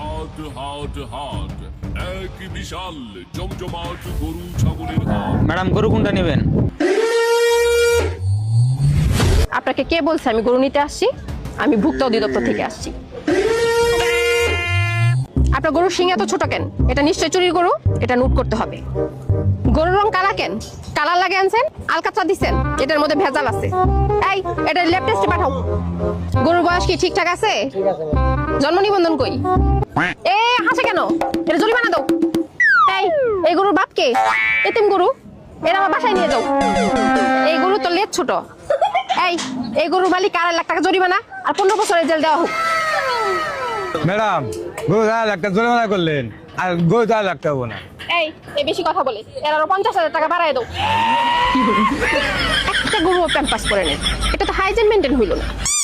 হাট হাট হাট, এক বিশাল জমজমাট গরু ছাগলের হাট। ম্যাডাম গরু কোনটা নেবেন? আপনাকে কে বলছে আমি গরু নিতে আসছি? আমি ভুক্ত অধিদপ্তর থেকে আসছি। আপনার গরুর শিং এত ছোট কেন? এটা নিশ্চয় চুরির গরু, এটা নোট করতে হবে। গরুর রং কালা কেন? কালার লাগে আনছেন, আলকাতরা দিচ্ছেন, এটার মধ্যে ভেজাল আছে। এই এটা ল্যাব টেস্টে পাঠাও। গরুর বয়স কি ঠিকঠাক আছে? জন্ম নিবন্ধন কই? এ হাসে কেন? এটা জরিমানা দাও। এই গরুর বাপ কে? এতিম গরু, এরা আমার বাসায় নিয়ে যাও। এই গরু তো লেজ ছোট। এই গরুর মালিক 4 লাখ টাকা জরিমানা আর 15 বছরের জেল দেওয়া হোক। ম্যাডাম গরু 4 লাখ টাকা জরিমানা করলেন, আর গরু 4 লাখ টাকা হবো না। এই বেশি কথা বলে এর আরো 50,000 টাকা বাড়ায় দাও। একটা গরু প্যাম্পাস করে নেই, এটা তো হাইজিন মেনটেন হইল না।